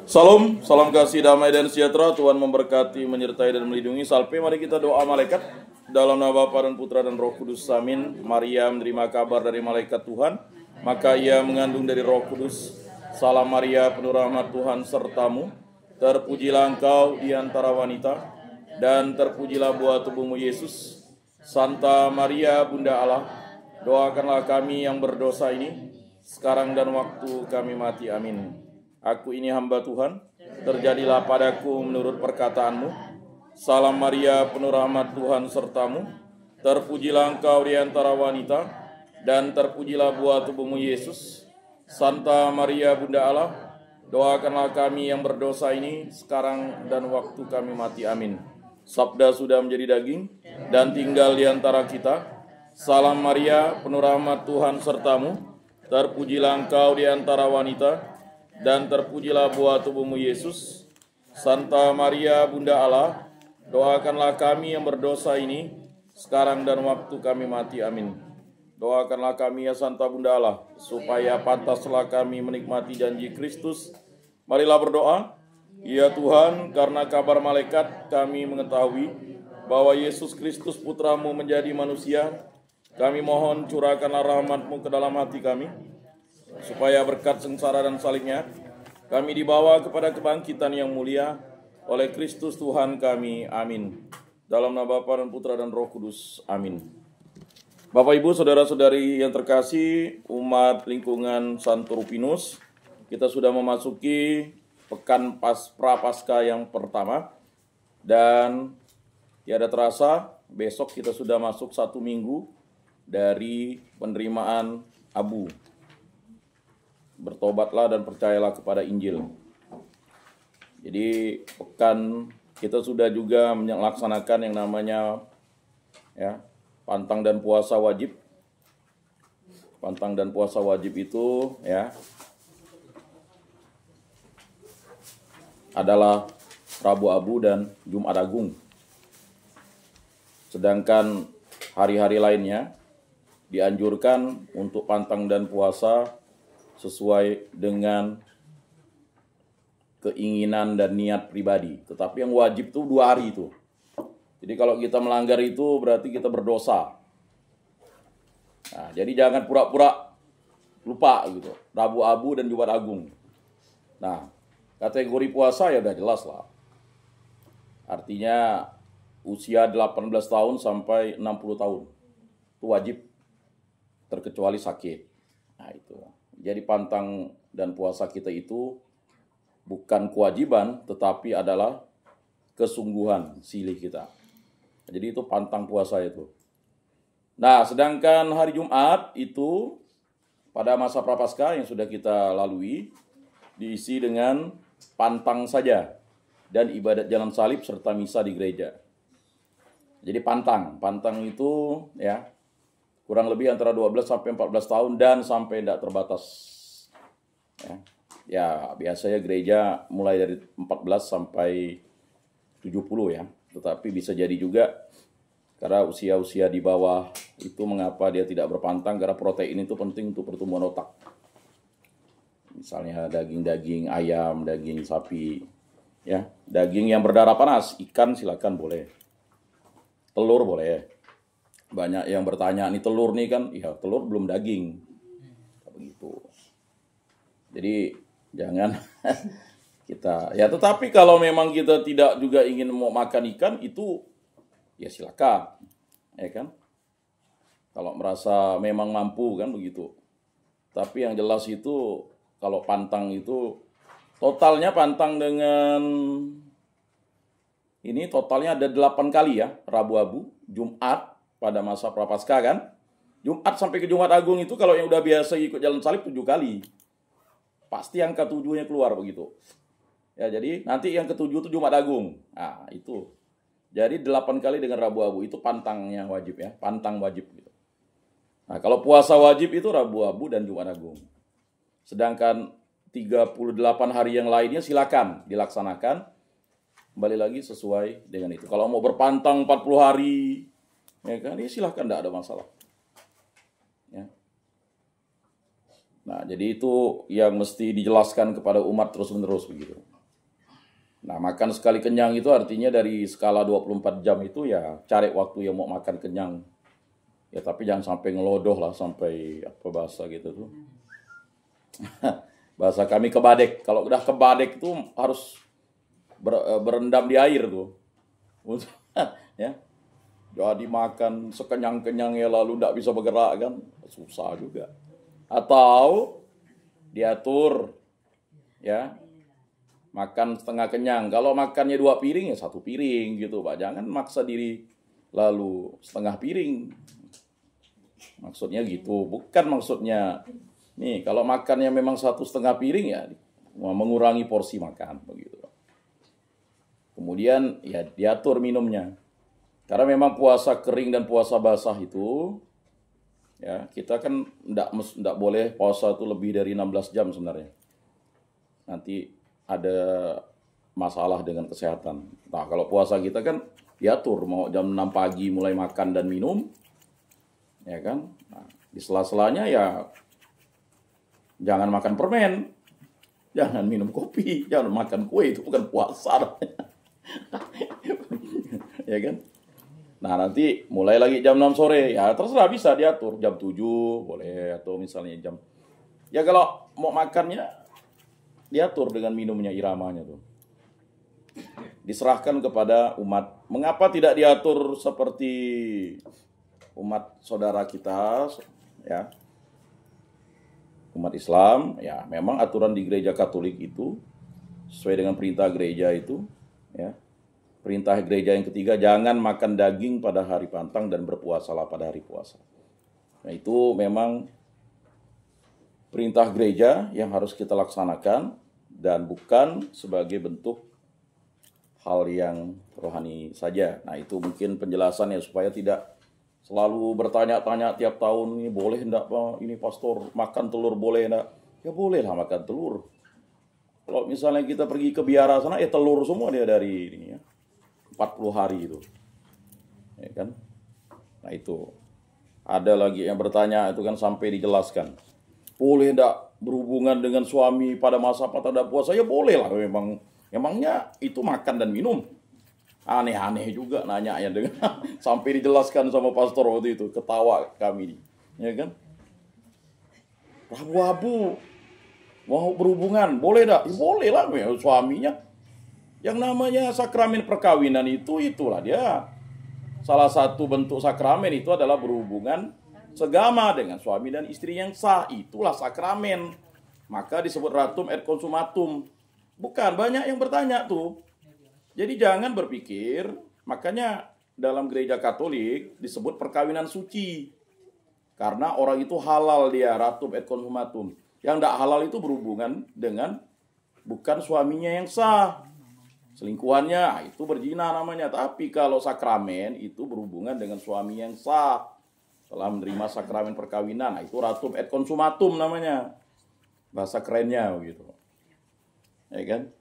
Salam, salam kasih, damai dan sejahtera. Tuhan memberkati, menyertai dan melindungi. Salpe, mari kita doa malaikat. Dalam nama Bapa dan Putra dan Roh Kudus, amin. Maria menerima kabar dari malaikat Tuhan, maka ia mengandung dari Roh Kudus. Salam Maria, penuh rahmat Tuhan sertamu. Terpujilah engkau di antara wanita, dan terpujilah buah tubuhmu Yesus. Santa Maria, Bunda Allah, doakanlah kami yang berdosa ini, sekarang dan waktu kami mati, amin. Aku ini hamba Tuhan, terjadilah padaku menurut perkataanmu. Salam Maria, penuh rahmat Tuhan sertamu. Terpujilah engkau di antara wanita, dan terpujilah buah tubuhmu Yesus. Santa Maria, Bunda Allah, doakanlah kami yang berdosa ini, sekarang dan waktu kami mati, amin. Sabda sudah menjadi daging, dan tinggal di antara kita. Salam Maria, penuh rahmat Tuhan sertamu. Terpujilah engkau di antara wanita, dan terpujilah buah tubuhmu Yesus. Santa Maria, Bunda Allah, doakanlah kami yang berdosa ini, sekarang dan waktu kami mati, amin. Doakanlah kami ya Santa Bunda Allah, supaya pantaslah kami menikmati janji Kristus. Marilah berdoa. Ya Tuhan, karena kabar malaikat kami mengetahui bahwa Yesus Kristus Putramu menjadi manusia. Kami mohon curahkanlah rahmat-Mu ke dalam hati kami, supaya berkat sengsara dan salibnya kami dibawa kepada kebangkitan yang mulia oleh Kristus Tuhan kami, amin. Dalam nama Bapa dan Putra dan Roh Kudus, amin. Bapak Ibu saudara-saudari yang terkasih, umat lingkungan Santo Rupinus, kita sudah memasuki pekan prapaskah yang pertama, dan tiada terasa besok kita sudah masuk 1 minggu dari penerimaan abu. Bertobatlah dan percayalah kepada Injil. Jadi pekan kita sudah juga melaksanakan yang namanya pantang dan puasa wajib. Pantang dan puasa wajib itu adalah Rabu Abu dan Jumat Agung. Sedangkan hari-hari lainnya dianjurkan untuk pantang dan puasa sesuai dengan keinginan dan niat pribadi. Tetapi yang wajib itu 2 hari itu. Jadi kalau kita melanggar itu berarti kita berdosa. Nah, jadi jangan pura-pura lupa gitu. Rabu Abu dan Jumat Agung. Nah, kategori puasa ya udah jelas lah. Artinya usia 18 tahun sampai 60 tahun. Itu wajib, terkecuali sakit. Nah itu. Jadi pantang dan puasa kita itu bukan kewajiban, tetapi adalah kesungguhan silih kita. Jadi itu pantang puasa itu. Nah, sedangkan hari Jumat itu pada masa prapaskah yang sudah kita lalui diisi dengan pantang saja dan ibadat jalan salib serta misa di gereja. Jadi pantang itu kurang lebih antara 12 sampai 14 tahun dan sampai tidak terbatas. Ya, biasanya gereja mulai dari 14 sampai 70 ya. Tetapi bisa jadi juga karena usia-usia di bawah itu mengapa dia tidak berpantang, karena protein itu penting untuk pertumbuhan otak. Misalnya daging-daging ayam, daging sapi, daging yang berdarah panas, ikan silakan boleh. Telur boleh. Banyak yang bertanya, nih telur nih kan, telur belum daging. Begitu. Jadi jangan kita, tetapi kalau memang kita tidak juga ingin mau makan ikan, itu ya silakan. Ya kan? Kalau merasa memang mampu kan begitu. Tapi yang jelas itu kalau pantang itu totalnya pantang dengan ini totalnya ada 8 kali ya, Rabu Abu, Jumat pada masa prapaskah kan. Jumat sampai ke Jumat Agung itu kalau yang udah biasa ikut jalan salib 7 kali. Pasti angka 7-nya keluar begitu. Ya, jadi nanti yang ke-7 itu Jumat Agung. Nah, itu. Jadi 8 kali dengan Rabu Abu itu pantangnya wajib ya, pantang wajib gitu. Nah, kalau puasa wajib itu Rabu Abu dan Jumat Agung. Sedangkan 38 hari yang lainnya silakan dilaksanakan. Kembali lagi sesuai dengan itu. Kalau mau berpantang 40 hari, silahkan, tidak ada masalah. Ya. Nah, jadi itu yang mesti dijelaskan kepada umat terus-menerus begitu. Nah, makan sekali kenyang itu artinya dari skala 24 jam itu ya cari waktu yang mau makan kenyang. Ya tapi jangan sampai ngelodoh lah, sampai apa bahasa gitu tuh. Bahasa kami kebadek. Kalau udah kebadek itu harus berendam di air tuh. Ya. Jadi makan sekenyang-kenyangnya lalu tidak bisa bergerak kan, susah juga. Atau diatur ya, makan setengah kenyang. Kalau makannya 2 piring ya 1 piring gitu Pak. Jangan maksa diri lalu setengah piring. Maksudnya gitu. Bukan maksudnya nih kalau makannya memang 1,5 piring ya mengurangi porsi makan begitu. Kemudian ya diatur minumnya. Karena memang puasa kering dan puasa basah itu ya kita kan enggak boleh puasa itu lebih dari 16 jam sebenarnya. Nanti ada masalah dengan kesehatan. Nah, kalau puasa kita kan diatur mau jam 6 pagi mulai makan dan minum. Ya kan? Nah, di sela-selanya ya jangan makan permen. Jangan minum kopi, jangan makan kue, itu bukan puasa. Ya kan? Nah, nanti mulai lagi jam 6 sore. Ya, terserah bisa diatur jam 7 boleh atau misalnya jam. Ya kalau mau makannya diatur dengan minumnya, iramanya tuh. Diserahkan kepada umat. Mengapa tidak diatur seperti umat saudara kita ya? Umat Islam, ya memang aturan di gereja Katolik itu sesuai dengan perintah gereja itu ya. Perintah gereja yang ketiga, jangan makan daging pada hari pantang dan berpuasalah pada hari puasa. Nah, itu memang perintah gereja yang harus kita laksanakan dan bukan sebagai bentuk hal yang rohani saja. Nah, itu mungkin penjelasannya supaya tidak selalu bertanya-tanya tiap tahun, ini boleh enggak Pak, ini pastor makan telur boleh enggak? Ya boleh lah makan telur. Kalau misalnya kita pergi ke biara sana, ya telur semua dia dari ini ya. 40 hari itu. Ya kan? Nah, itu. Ada lagi yang bertanya itu kan sampai dijelaskan. Boleh enggak berhubungan dengan suami pada masa tanda puasa? Ya boleh lah memang. Emangnya itu makan dan minum. Aneh-aneh juga nanya ya dengan sampai dijelaskan sama pastor waktu itu, ketawa kami. Ya kan? Rabu-rabu mau berhubungan, boleh enggak? Ya boleh lah suaminya. Yang namanya sakramen perkawinan itulah dia. Salah satu bentuk sakramen itu adalah berhubungan segama dengan suami dan istri yang sah. Itulah sakramen. Maka disebut ratum et consumatum. Bukan, banyak yang bertanya tuh. Jadi jangan berpikir, makanya dalam gereja Katolik disebut perkawinan suci. Karena orang itu halal dia, ratum et consumatum. Yang tidak halal itu berhubungan dengan bukan suaminya yang sah. Selingkuhannya itu berzina namanya. Tapi kalau sakramen itu berhubungan dengan suami yang sah. Telah menerima sakramen perkawinan. Nah, itu ratum et consumatum namanya. Bahasa kerennya begitu. Ya kan?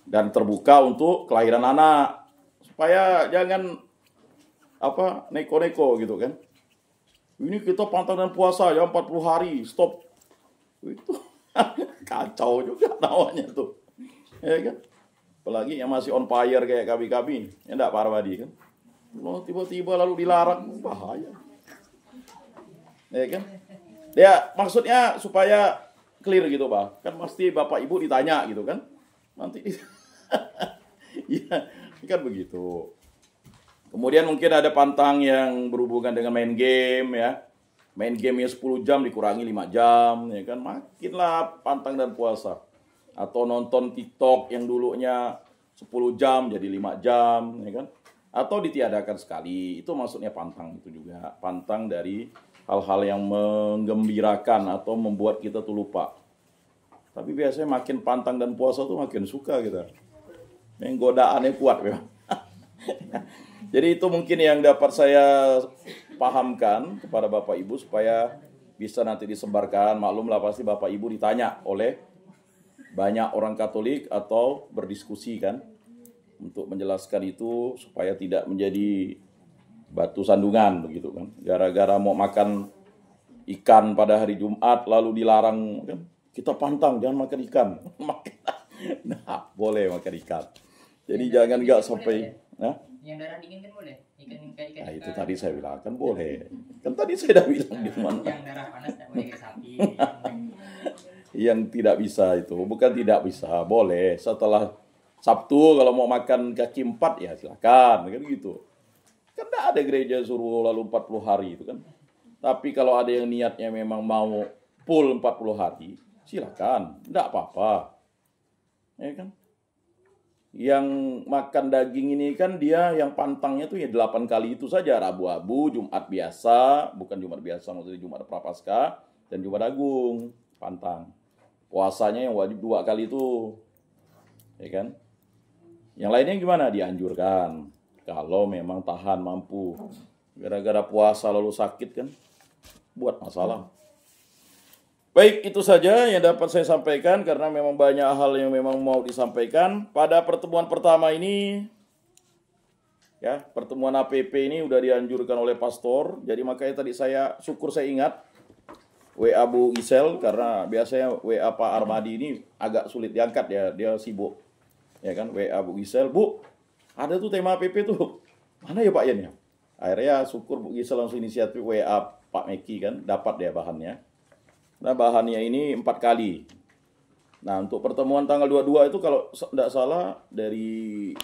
Dan terbuka untuk kelahiran anak. Supaya jangan neko-neko gitu kan. Ini kita pantang dan puasa ya 40 hari. Stop. Itu kacau juga namanya tuh. Ya kan? Apalagi yang masih on fire kayak kami-kami. Ya enggak Pak Arwadi kan. Tiba-tiba lalu dilarang, bahaya. Ya kan? Ya maksudnya supaya clear gitu Pak. Kan pasti Bapak Ibu ditanya gitu kan. Nanti ya kan begitu. Kemudian mungkin ada pantang yang berhubungan dengan main game ya. Main game 10 jam dikurangi 5 jam ya kan. Makinlah pantang dan puasa. Atau nonton TikTok yang dulunya 10 jam jadi 5 jam ya kan. Atau ditiadakan sekali. Itu maksudnya pantang itu juga. Pantang dari hal-hal yang menggembirakan atau membuat kita tuh lupa. Tapi biasanya makin pantang dan puasa tuh makin suka kita. Yang godaannya kuat memang. Jadi itu mungkin yang dapat saya pahamkan kepada Bapak Ibu supaya bisa nanti disebarkan. Maklumlah pasti Bapak Ibu ditanya oleh banyak orang Katolik atau berdiskusi kan untuk menjelaskan itu supaya tidak menjadi batu sandungan begitu kan. Gara-gara mau makan ikan pada hari Jumat lalu dilarang kan. Kita pantang jangan makan ikan. Nah, boleh makan ikan. Jadi jangan nggak sampai. Nah, Yang darah dingin kan boleh? Ikan. itu tadi saya bilang kan boleh. Kan tadi saya udah bilang di mana. Yang darah panas tak boleh ikan sapi. Yang tidak bisa itu, bukan tidak bisa, boleh. Setelah Sabtu kalau mau makan kaki 4 ya silakan, kan gitu. Kan tidak ada gereja suruh lalu 40 hari itu kan. Tapi kalau ada yang niatnya memang mau full 40 hari, silakan, tidak apa-apa. Ya kan? Yang makan daging ini kan dia yang pantangnya tuh ya 8 kali itu saja, Rabu-Abu, Jumat biasa, bukan Jumat biasa, maksudnya Jumat Prapaskah dan Jumat Agung, pantang. Puasanya yang wajib 2 kali itu. Ya kan? Yang lainnya gimana? Dianjurkan. Kalau memang tahan mampu. Gara-gara puasa lalu sakit kan, buat masalah. Baik, itu saja yang dapat saya sampaikan karena memang banyak hal yang memang mau disampaikan. Pada pertemuan pertama ini, ya, pertemuan APP ini udah dianjurkan oleh pastor. Jadi makanya tadi saya ingat WA Bu Isel karena biasanya WA Pak Armadi ini agak sulit diangkat ya, dia sibuk. Ya kan, WA Bu Isel, Bu, ada tuh tema APP tuh. Mana ya Pak Yan ya? Akhirnya syukur Bu Isel langsung inisiatif WA Pak Meki kan, dapat dia bahannya. Nah, bahannya ini 4 kali. Nah, untuk pertemuan tanggal 22 itu kalau tidak salah dari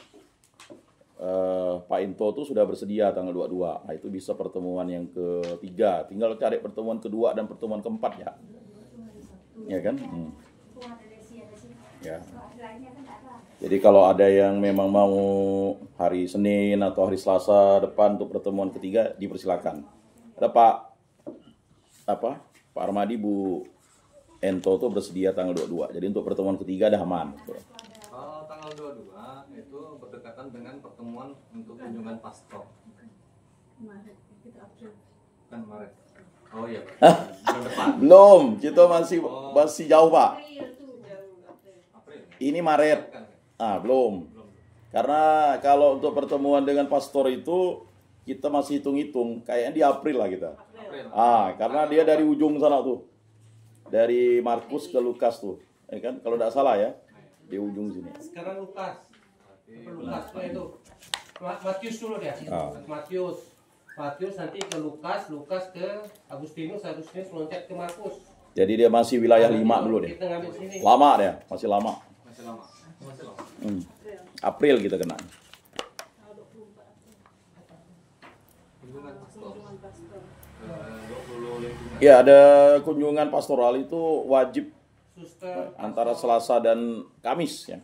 Pak Into tuh sudah bersedia tanggal 22. Nah, itu bisa pertemuan yang ketiga. Tinggal cari pertemuan kedua dan pertemuan keempat ya. Ya kan? Ya. Jadi kalau ada yang memang mau hari Senin atau hari Selasa depan untuk pertemuan ketiga dipersilakan. Ada Pak Armadi, Bu Ento tuh bersedia tanggal 22. Jadi untuk pertemuan ketiga ada aman. Kalau tanggal 22 itu berdekatan dengan pertemuan untuk kunjungan pastor. Kan Maret. Oh iya, bulan depan. Belum, kita masih jauh, Pak. April. Ini Maret. Belum. Karena kalau untuk pertemuan dengan pastor itu kita masih hitung-hitung, kayaknya di April lah kita. Karena dia dari ujung sana tuh. Dari Markus ke Lukas tuh. Ya kan? Kalau tidak salah ya. Di ujung sini. Sekarang Lukas itu Matius dulu deh. Matius nanti ke Lukas ke Agustinus loncat ke Markus. Jadi dia masih wilayah 5 dulu deh. Kita ngambil sini. Lama deh, masih lama. Masih lama. April kita kena. Kunjungan pastor. 20 lingkungan. Ya, ada kunjungan pastoral itu wajib Suster, antara Selasa dan Kamis ya.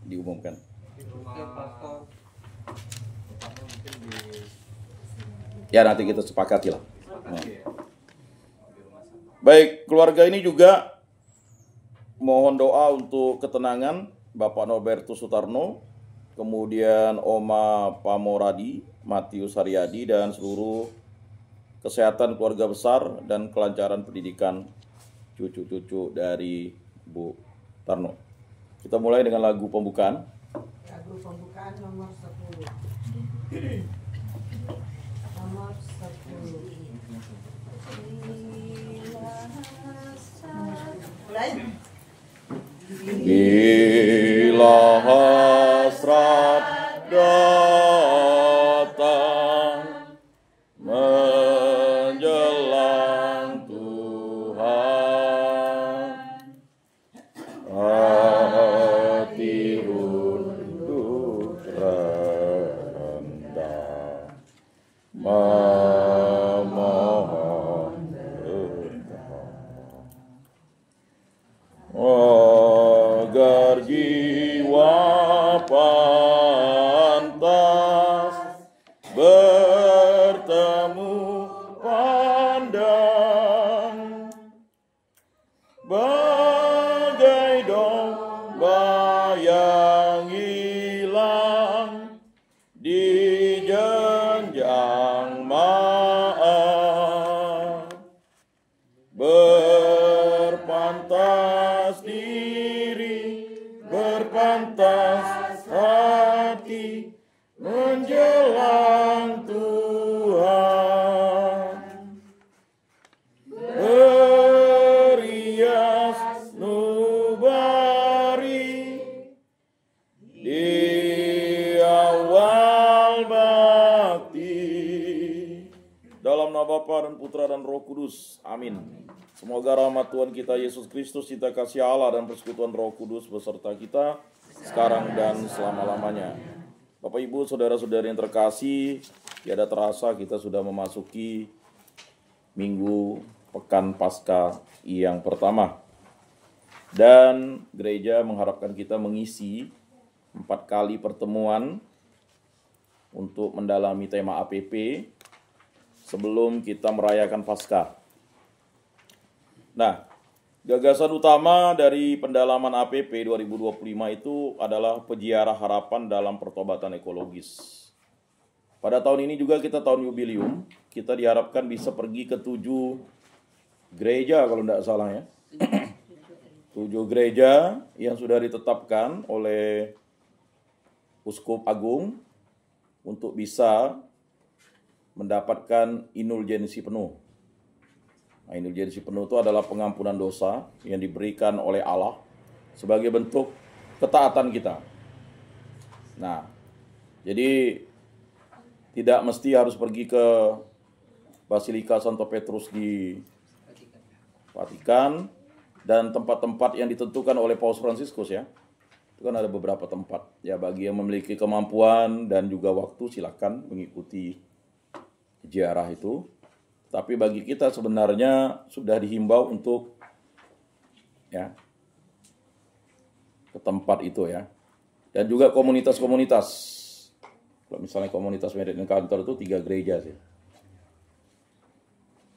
Diumumkan. pastor. Tepatnya mungkin di Ya, nanti kita sepakati lah. Sepakati ya. Di rumah sakit. Baik, keluarga ini juga mohon doa untuk ketenangan Bapak Norbertus Sutarno, kemudian Oma Pamoradi, Matius Haryadi, dan seluruh kesehatan keluarga besar dan kelancaran pendidikan cucu-cucu dari Bu Tarno. Kita mulai dengan lagu pembukaan. Lagu pembukaan nomor 10. Nomor 10. Mulai. Bila hasrat datang menjelang Tuhan, hati runduk rendah memohon agar jiwa pantas bertemu pandang bagai domba yang hilang di jenjang maaf, berpantas diri, berpantas hati menjelang Tuhan, berias nubari di Bapa dan Putra dan Roh Kudus. Amin. Semoga rahmat Tuhan kita Yesus Kristus, cinta kasih Allah dan persekutuan Roh Kudus beserta kita sekarang dan selama-lamanya. Bapak Ibu, saudara-saudari yang terkasih, tiada terasa kita sudah memasuki minggu pekan Paskah yang pertama. Dan gereja mengharapkan kita mengisi 4 kali pertemuan untuk mendalami tema APP sebelum kita merayakan Paskah. Nah, gagasan utama dari pendalaman APP 2025 itu adalah peziarah harapan dalam pertobatan ekologis. Pada tahun ini juga kita tahun jubilium, kita diharapkan bisa pergi ke 7 gereja kalau tidak salah ya. 7 gereja yang sudah ditetapkan oleh Uskup Agung untuk bisa mendapatkan indulgensi penuh. Nah, indulgensi penuh itu adalah pengampunan dosa yang diberikan oleh Allah sebagai bentuk ketaatan kita. Nah, jadi tidak mesti harus pergi ke Basilika Santo Petrus di Vatikan dan tempat-tempat yang ditentukan oleh Paus Fransiskus ya. Itu kan ada beberapa tempat. Ya, bagi yang memiliki kemampuan dan juga waktu silakan mengikuti ziarah itu. Tapi bagi kita sebenarnya sudah dihimbau untuk ya ke tempat itu ya. Dan juga komunitas-komunitas. Kalau misalnya komunitas Medan Kantor itu 3 gereja sih.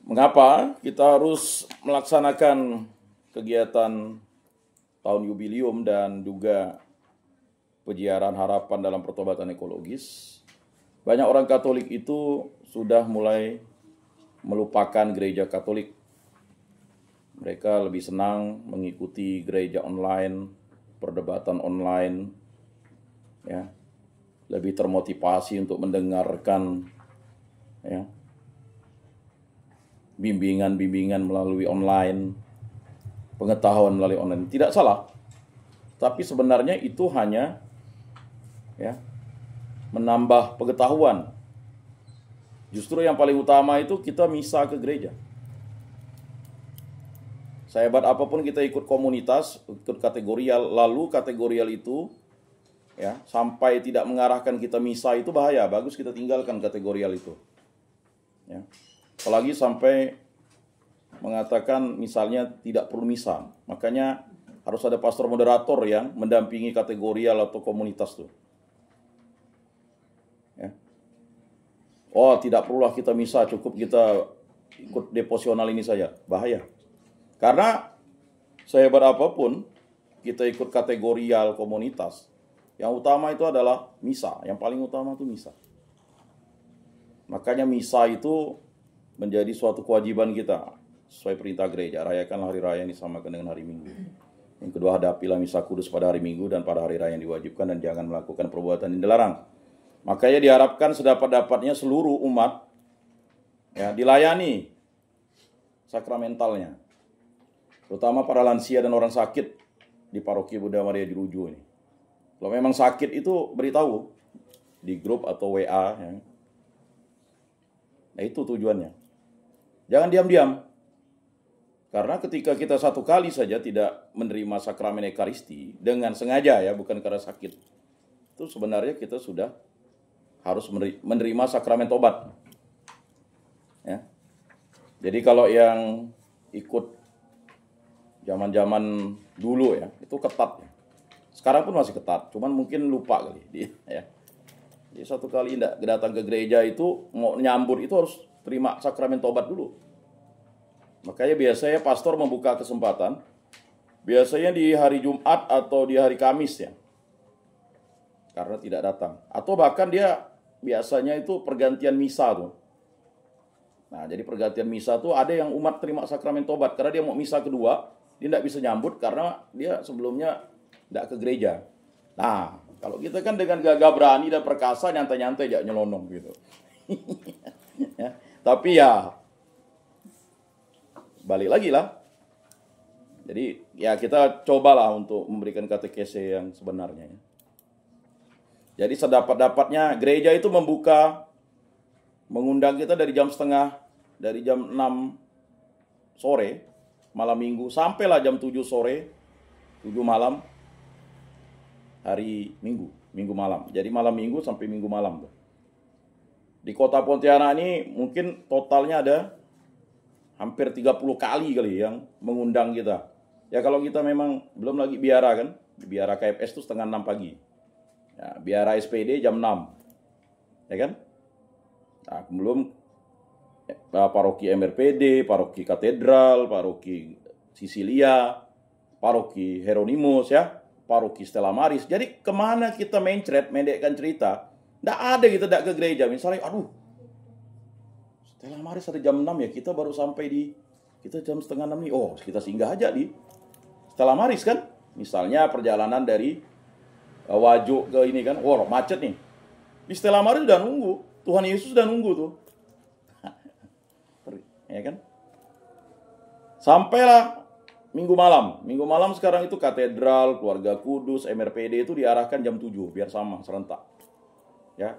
Mengapa kita harus melaksanakan kegiatan tahun jubilium dan juga peziarahan harapan dalam pertobatan ekologis? Banyak orang Katolik itu sudah mulai melupakan gereja Katolik. Mereka lebih senang mengikuti gereja online, perdebatan online, ya, lebih termotivasi untuk mendengarkan ya, bimbingan-bimbingan melalui online, pengetahuan melalui online. Tidak salah, tapi sebenarnya itu hanya ya menambah pengetahuan. Justru yang paling utama itu kita misa ke gereja. Sehebat apapun kita ikut komunitas, ikut kategorial, lalu kategorial itu ya sampai tidak mengarahkan kita misa, itu bahaya. Bagus kita tinggalkan kategorial itu. Ya. Apalagi sampai mengatakan misalnya tidak perlu misa. Makanya harus ada pastor moderator yang mendampingi kategorial atau komunitas tuh. Ya. Oh, tidak perlulah kita misa, cukup kita ikut devosional ini saja. Bahaya. Karena sehebat apapun kita ikut kategorial komunitas, yang utama itu adalah misa. Yang paling utama itu misa. Makanya misa itu menjadi suatu kewajiban kita sesuai perintah gereja. Rayakan hari raya yang disamakan dengan hari Minggu. Yang kedua, hadapilah misa kudus pada hari Minggu dan pada hari raya yang diwajibkan, dan jangan melakukan perbuatan yang dilarang. Makanya diharapkan sedapat-dapatnya seluruh umat ya dilayani sakramentalnya, terutama para lansia dan orang sakit di paroki Bunda Maria Jeruju ini. Kalau memang sakit itu beritahu di grup atau WA ya. Nah, itu tujuannya. Jangan diam-diam. Karena ketika kita satu kali saja tidak menerima sakramen Ekaristi dengan sengaja ya, bukan karena sakit, itu sebenarnya kita sudah harus menerima sakramen tobat. Ya. Jadi kalau yang ikut zaman-zaman dulu ya, itu ketat. Sekarang pun masih ketat, cuman mungkin lupa kali. Ya. Jadi satu kali datang ke gereja itu, mau nyambut itu harus terima sakramen tobat dulu. Makanya biasanya pastor membuka kesempatan, biasanya di hari Jumat atau di hari Kamis ya, karena tidak datang. Atau bahkan dia biasanya itu pergantian misa tuh. Nah, jadi pergantian misa tuh ada yang umat terima sakramen tobat, karena dia mau misa kedua, dia tidak bisa nyambut karena dia sebelumnya tidak ke gereja. Nah, kalau kita kan dengan gagah berani dan perkasa, nyantai-nyantai aja nyelonong gitu. Ya, tapi ya balik lagi lah. Jadi ya kita cobalah untuk memberikan katekese yang sebenarnya. Jadi sedapat-dapatnya gereja itu mengundang kita dari jam 8:30 dari jam 6 sore malam minggu sampailah jam 7 sore 7 malam hari minggu malam. Jadi malam minggu sampai minggu malam. Di kota Pontianak ini mungkin totalnya ada hampir 30 kali yang mengundang kita. Ya kalau kita memang belum lagi biara kan, biara KFS itu setengah 6 pagi. Ya, biara SPD jam 6. Ya kan? Nah, belum paroki MRPD, paroki Katedral, paroki Sisilia, paroki Hieronymus ya, paroki Stella Maris. Jadi kemana kita mencret, mendekkan cerita? Nggak ada kita tidak ke gereja. Misalnya, aduh, Stella Maris ada jam 6 ya, kita baru sampai kita jam setengah 6 nih. Oh, kita singgah aja di Stella Maris kan. Misalnya perjalanan dari Wajo ke ini kan, wah macet nih. Di Stella Maris udah nunggu, Tuhan Yesus udah nunggu tuh. Ya kan? Sampailah Minggu malam sekarang itu Katedral, Keluarga Kudus, MRPD itu diarahkan jam 7 biar sama serentak. Ya.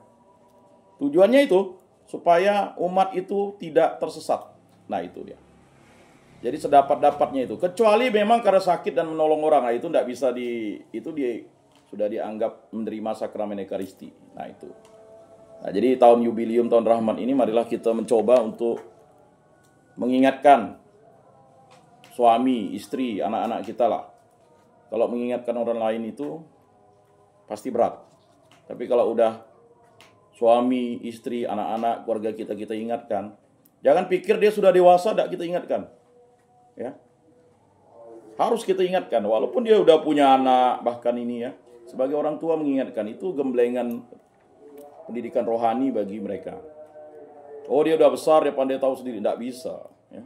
Tujuannya itu supaya umat itu tidak tersesat. Nah, itu dia. Jadi sedapat-dapatnya itu. Kecuali memang karena sakit dan menolong orang, nah itu tidak bisa sudah dianggap menerima sakramen Ekaristi. Nah, itu. Nah, jadi tahun Yubileum, tahun Rahmat ini marilah kita mencoba untuk mengingatkan suami, istri, anak-anak kita lah. Kalau mengingatkan orang lain itu pasti berat. Tapi kalau udah suami, istri, anak-anak, keluarga kita ingatkan, jangan pikir dia sudah dewasa tidak kita ingatkan. Ya. Harus kita ingatkan walaupun dia udah punya anak, bahkan ini ya. Sebagai orang tua mengingatkan itu gemblengan pendidikan rohani bagi mereka. Oh, dia udah besar, dia pandai tahu sendiri. Tidak bisa. Ya.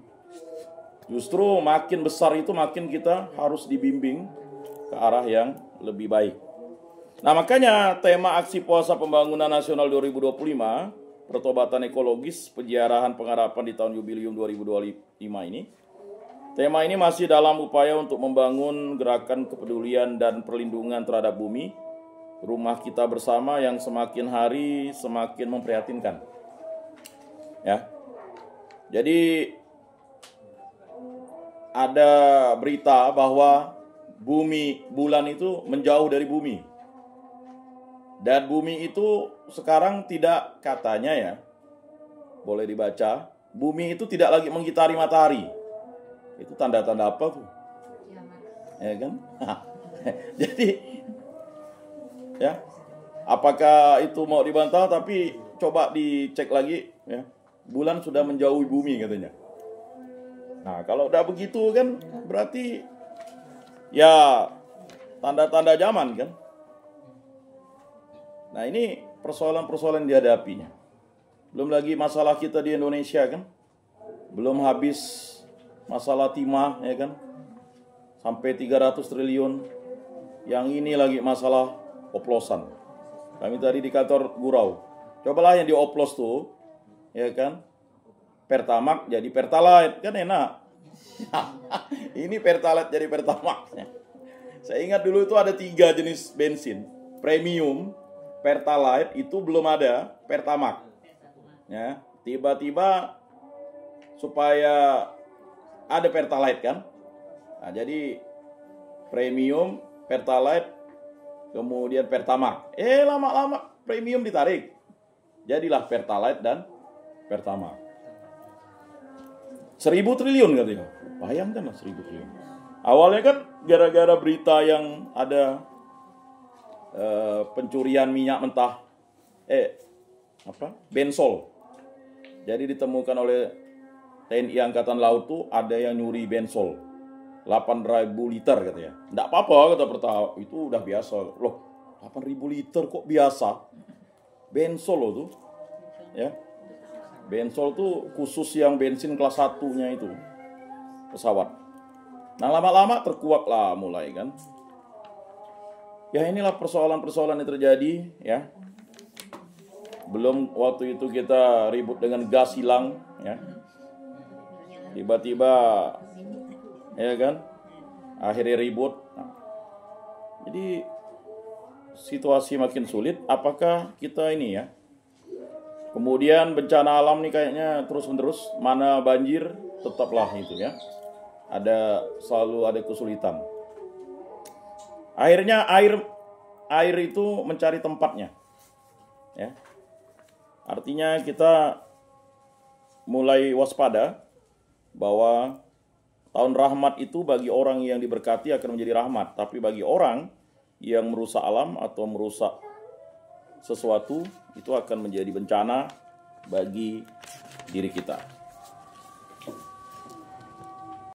Justru makin besar itu makin kita harus dibimbing ke arah yang lebih baik. Nah, makanya tema aksi puasa pembangunan nasional 2025, pertobatan ekologis, penziarahan pengharapan di tahun Yubileum 2025 ini. Tema ini masih dalam upaya untuk membangun gerakan kepedulian dan perlindungan terhadap bumi, rumah kita bersama yang semakin hari semakin memprihatinkan. Ya. Jadi ada berita bahwa bulan itu menjauh dari bumi. Dan bumi itu sekarang tidak, katanya ya, boleh dibaca, bumi itu tidak lagi mengitari matahari. Itu tanda-tanda apa tuh? Ya kan? Jadi ya, apakah itu mau dibantah, tapi coba dicek lagi ya. Bulan sudah menjauhi bumi katanya. Nah, kalau udah begitu kan berarti ya tanda-tanda zaman kan. Nah, ini persoalan-persoalan dihadapinya. Belum lagi masalah kita di Indonesia kan. Belum habis masalah timah ya kan. Sampai 300 triliun. Yang ini lagi masalah oplosan. Kami tadi di kantor gurau. Cobalah yang dioplos tuh, ya kan? Pertamax jadi Pertalite, kan enak. Ini Pertalite jadi Pertamax. Saya ingat dulu itu ada 3 jenis bensin. Premium, Pertalite itu belum ada Pertamax. Ya, tiba-tiba supaya ada Pertalite kan? Nah, jadi Premium, Pertalite, kemudian Pertamax. Lama-lama Premium ditarik. Jadilah Pertalite dan Pertamax. 1.000 triliun katanya. Bayangkan lah 1.000 triliun. Awalnya kan gara-gara berita yang ada pencurian minyak mentah. Bensol. Jadi ditemukan oleh TNI Angkatan Laut tuh ada yang nyuri bensol. 8.000 liter katanya. Nggak apa-apa kata Pertamax, itu udah biasa. Loh, 8.000 liter kok biasa? Bensol loh tuh. Ya. Bensol tuh khusus yang bensin kelas 1-nya itu. Pesawat. Nah, lama-lama terkuak lah mulai kan. Ya, inilah persoalan-persoalan yang terjadi ya. Belum waktu itu kita ribut dengan gas hilang ya. Tiba-tiba ya kan, akhirnya ribut. Nah, jadi situasi makin sulit. Apakah kita ini ya Kemudian bencana alam nih kayaknya terus-menerus, mana banjir tetaplah itu ya. Selalu ada kesulitan. Akhirnya air itu mencari tempatnya. Ya. Artinya kita mulai waspada bahwa tahun rahmat itu bagi orang yang diberkati akan menjadi rahmat, tapi bagi orang yang merusak alam atau merusak sesuatu itu akan menjadi bencana bagi diri kita.